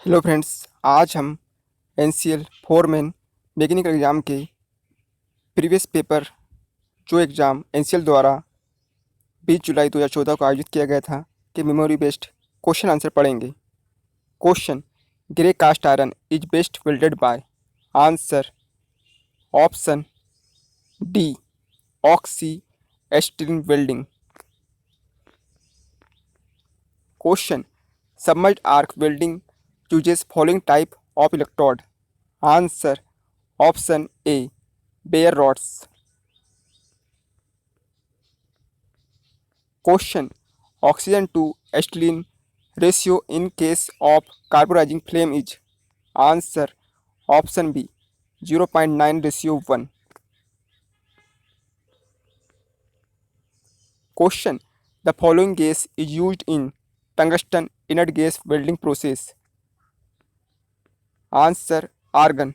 Hello friends. आज हम NCL foreman mechanical exam के प्रीवियस पेपर जो एग्ज़ाम एनसीएल द्वारा 20 जुलाई 2014 को आयोजित किया गया था के मेमोरी बेस्ड क्वेश्चन आंसर पढ़ेंगे। Question: grey cast iron is best welded by. Answer option D, oxy acetylene welding. Question: submerged arc welding uses following type of electrode. Answer option A, bare rods. Question: oxygen to acetylene ratio in case of carburizing flame is. Answer option B, 0.9:1. Question: the following gas is used in tungsten inert gas welding process. Answer argon.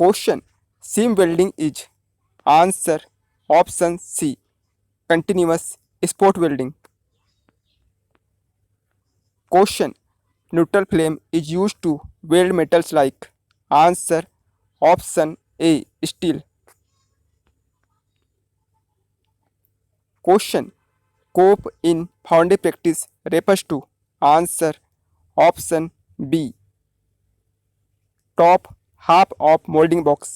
Question: seam welding is. Answer option C, continuous spot welding. Question: neutral flame is used to weld metals like. Answer option A, steel. Question: cope in foundry practice refers to. Answer option B, top half of molding box.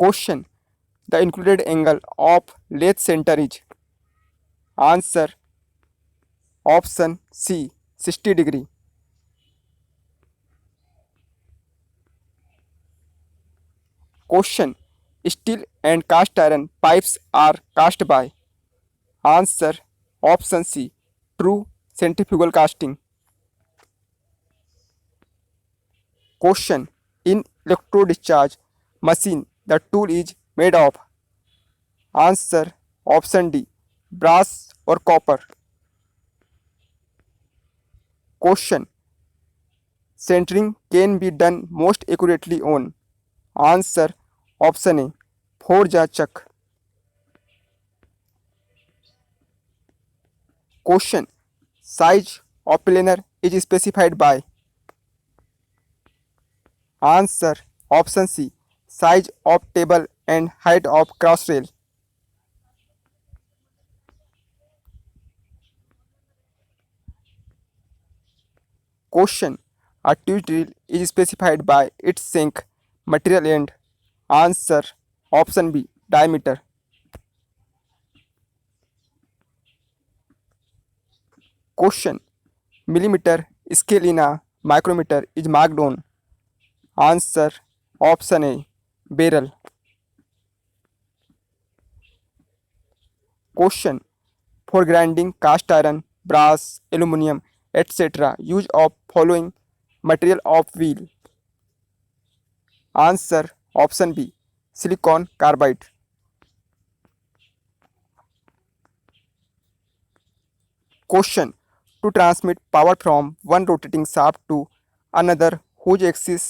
Question: the included angle of lathe center is. Answer option C, 60°. Question: steel and cast iron pipes are cast by. Answer option C, true centrifugal casting. Question: in electro discharge machine the tool is made of. Answer option D, brass or copper. Question: centering can be done most accurately on. Answer option A, forge or chuck. Question: size of planer is specified by. Answer option C, size of table and height of cross rail. Question: a tube drill is specified by its sink material and. Answer option B, diameter. Question: millimeter scale in a micrometer is marked on. Answer option A, barrel. Question: for grinding cast iron, brass, aluminum, etc. use of following material of wheel. Answer option B, silicon carbide. Question: to transmit power from one rotating shaft to another whose axes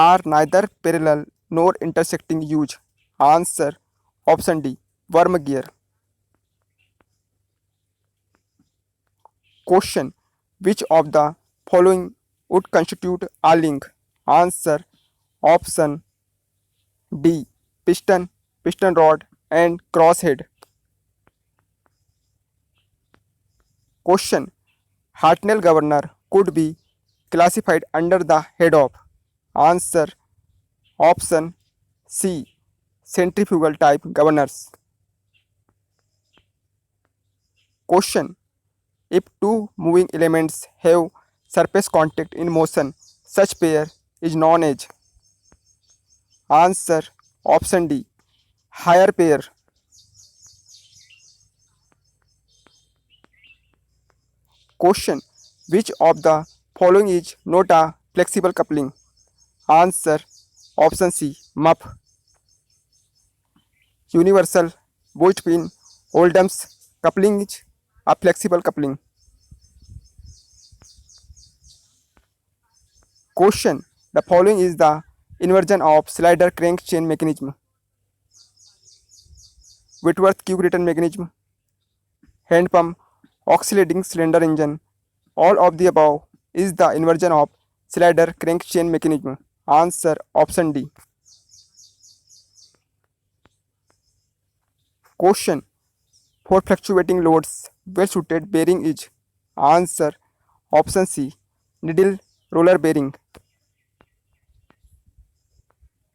are neither parallel nor intersecting use. Answer option D, worm gear. Question: which of the following would constitute a link? Answer option D, piston, piston rod and crosshead. Question: Hartnell governor could be classified under the head of. Answer option C, centrifugal type governors. Question: if two moving elements have surface contact in motion, such pair is known as. Answer option D, higher pair. Question: which of the following is not a flexible coupling? Answer option C, muff. Universal Bolt-Pin Oldham's coupling is a flexible coupling. Question: the following is the inversion of slider crank chain mechanism. Whitworth Quick Return Mechanism, hand pump, oscillating cylinder engine. All of the above is the inversion of slider crank-chain mechanism. Answer option D. Question: for fluctuating loads, well-suited bearing is. Answer option C. Needle roller bearing.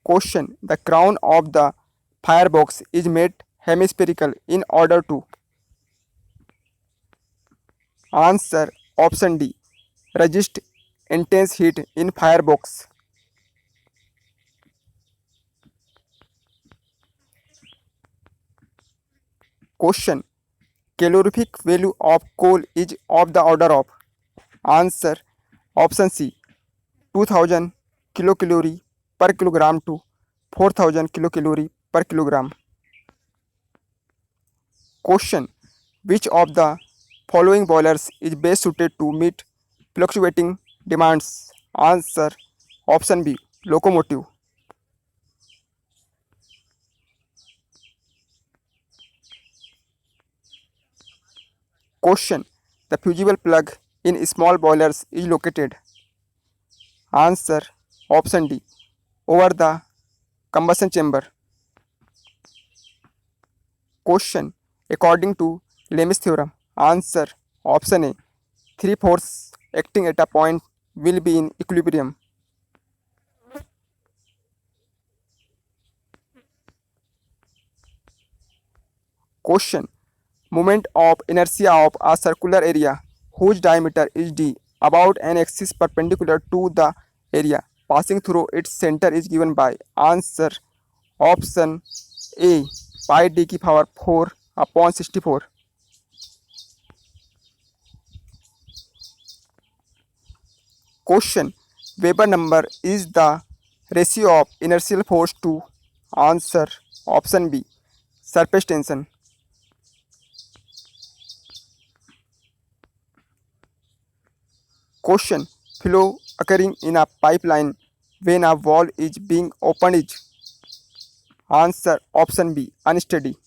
Question: the crown of the firebox is made hemispherical in order to. Answer option D. Resist intense heat in firebox. Question: calorific value of coal is of the order of. Answer option C. 2000 kilocalorie per kilogram to 4000 kilocalorie per kilogram. Question: which of the following boilers is best suited to meet fluctuating demands? Answer option B. Locomotive. Question: the fusible plug in small boilers is located. Answer option D. Over the combustion chamber. Question: according to Lewis theorem. Answer option A. Three forces acting at a point will be in equilibrium. Question: moment of inertia of a circular area whose diameter is d about an axis perpendicular to the area passing through its center is given by. Answer option A. pi d की power 4 upon 64. Question: Weber number is the ratio of inertial force to. Answer option B. Surface tension. Question: flow occurring in a pipeline when a valve is being opened is. Answer option B. Unsteady.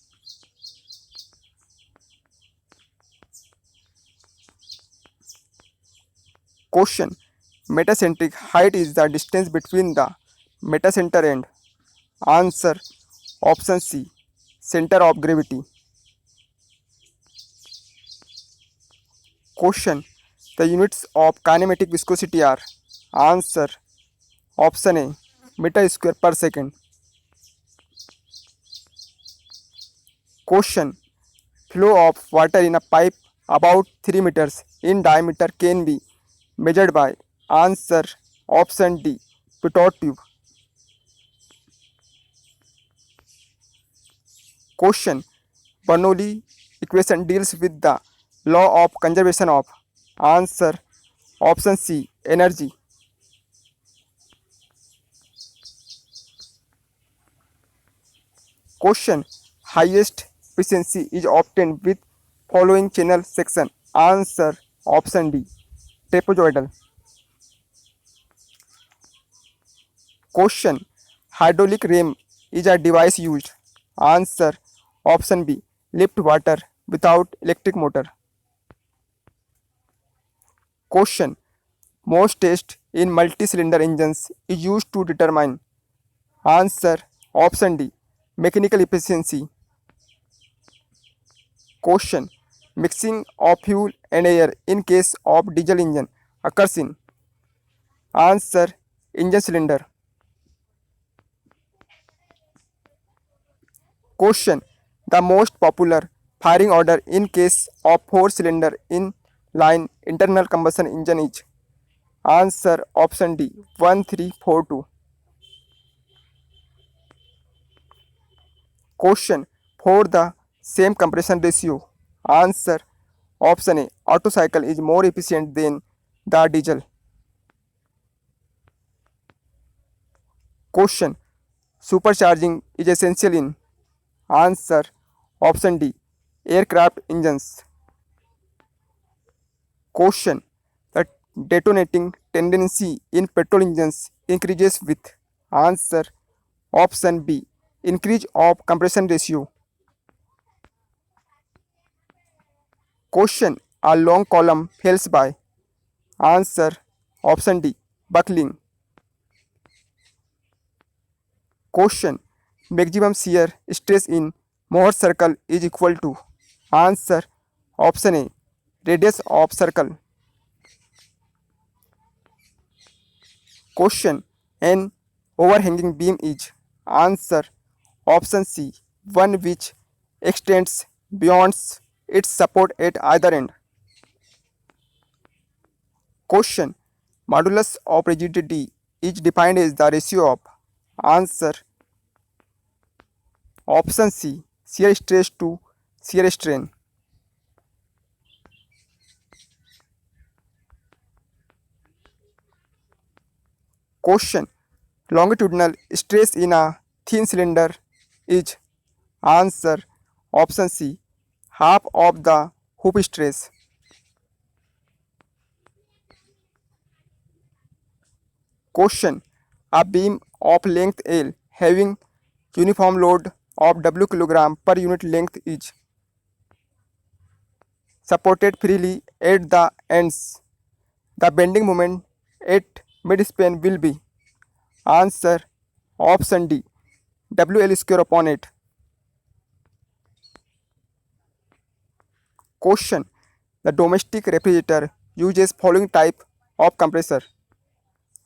Question: metacentric height is the distance between the metacenter and. Answer option C. Center of gravity. Question: the units of kinematic viscosity are. Answer option A. meter square per second. Question: flow of water in a pipe about 3 meters in diameter can be measured by. Answer option D. Pitot tube. Question: Bernoulli equation deals with the law of conservation of. Answer option C. Energy. Question: highest efficiency is obtained with following channel section. Answer option D. Trapezoidal. Question: hydraulic ram is a device used. Answer option B. Lift water without electric motor. Question: most test in multi-cylinder engines is used to determine. Answer option D. Mechanical efficiency. Question: mixing of fuel and air in case of diesel engine occurs in. Answer engine cylinder. Question: the most popular firing order in case of 4-cylinder in-line internal combustion engine is. Answer option D. 1342. Question: for the same compression ratio. Answer option A. Otto cycle is more efficient than the diesel. Question: supercharging is essential in. Answer option D. aircraft engines. Question: the detonating tendency in petrol engines increases with. Answer option B. increase of compression ratio. Question. A long column fails by. Answer. Option D. Buckling. Question. Maximum shear stress in Mohr circle is equal to. Answer. Option A. Radius of circle. Question. An overhanging beam is. Answer. Option C. One which extends beyond its support at either end. Question. Modulus of rigidity is defined as the ratio of. Answer. Option C. Shear stress to shear strain. Question. Longitudinal stress in a thin cylinder is. Answer. Option C. Half of the hoop stress. Question. A beam of length L having uniform load of W kg per unit length is supported freely at the ends. The bending moment at midspan will be. Answer. Option D. WL square upon 8. Question. The domestic refrigerator uses following type of compressor.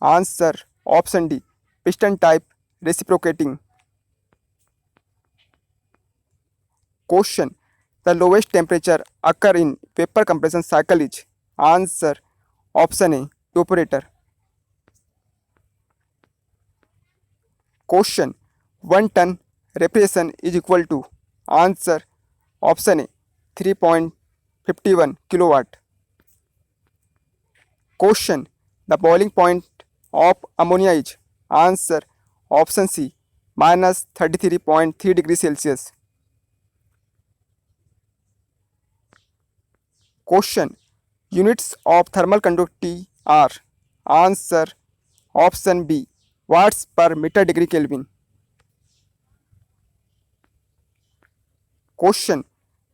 Answer. Option D. Piston type reciprocating. Question. The lowest temperature occur in vapor compression cycle is. Answer. Option A. Evaporator. Question. 1 ton refrigeration is equal to. Answer. Option A. 3.51 kilowatt. Question. The boiling point of ammonia is. Answer. Option C. minus 33.3 degrees Celsius. Question. Units of thermal conductivity are. Answer. Option B. Watts per meter degree Kelvin. Question.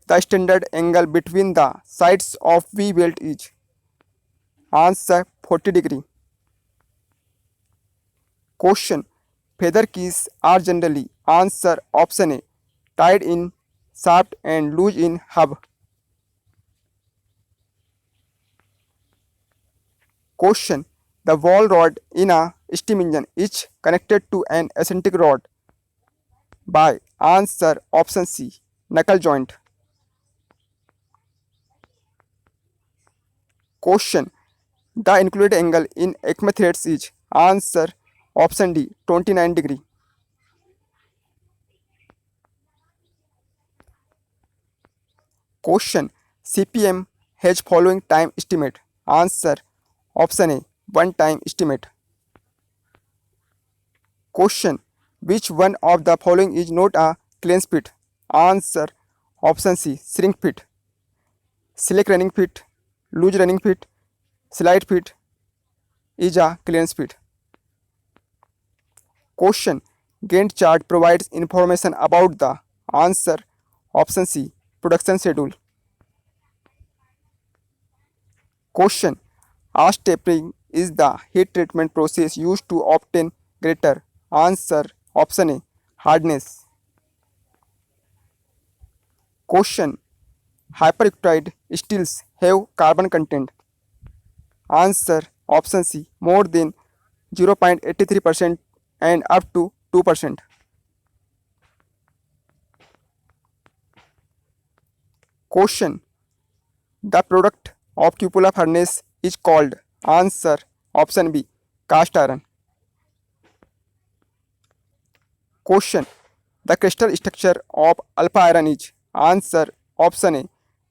The standard angle between the sides of V belt is. Answer. 40 degree. Question. Feather keys are generally. Answer. Option A. Tied in shaft and loose in hub. Question. The wall rod in a steam engine is connected to an eccentric rod by. Answer. Option C. Knuckle joint. Question. The included angle in Acme threads is. Answer. Option D. 29 degree. Question. CPM has following time estimate. Answer. Option A. 1 time estimate. Question. Which one of the following is not a clearance fit? Answer. Option C. Shrink fit. Slack running fit, loose running fit, slide fit is a clearance fit. Question. Gantt chart provides information about the. Answer. Option C. Production schedule. Question. Ash tapering is the heat treatment process used to obtain greater. Answer. Option A. Hardness. Question. Hyperelectric steels have carbon content. Answer. Option C. More than 0.83% and up to 2%. Question. The product of cupola furnace is called. Answer. Option B. Cast iron. Question. The crystal structure of alpha iron is. Answer. Option A.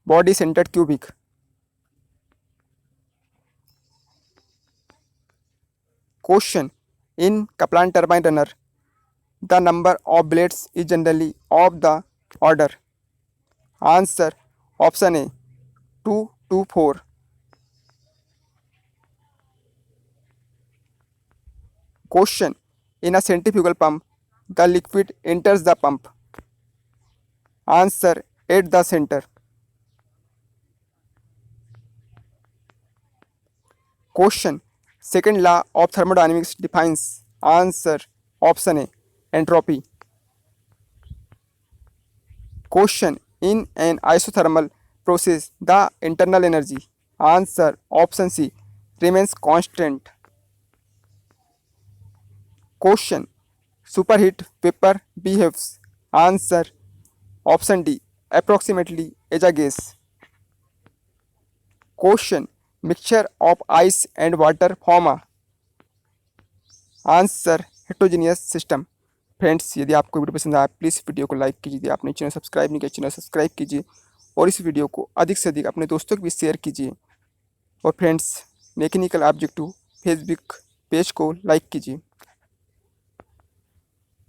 Body centered cubic. Question. In Kaplan turbine runner, the number of blades is generally of the order. Answer. Option A. 2 to 4. Question. In a centrifugal pump, the liquid enters the pump. Answer. At the center. Question second law of thermodynamics defines. Answer option A entropy. Question in an isothermal process the internal energy. Answer option C remains constant. Question superheat vapor behaves. Answer option D approximately as a gas. Question mixture of ice and water form a। Answer heterogeneous system. Friends, यदि आपको video पसंद आया please video को like कीजिए। यदि आपने channel subscribe नहीं किया चैनल सब्सक्राइब कीजिए और इस वीडियो को अधिक से अधिक अपने दोस्तों के बीच शेयर कीजिए। और friends, mechanical objective Facebook page को लाइक कीजिए।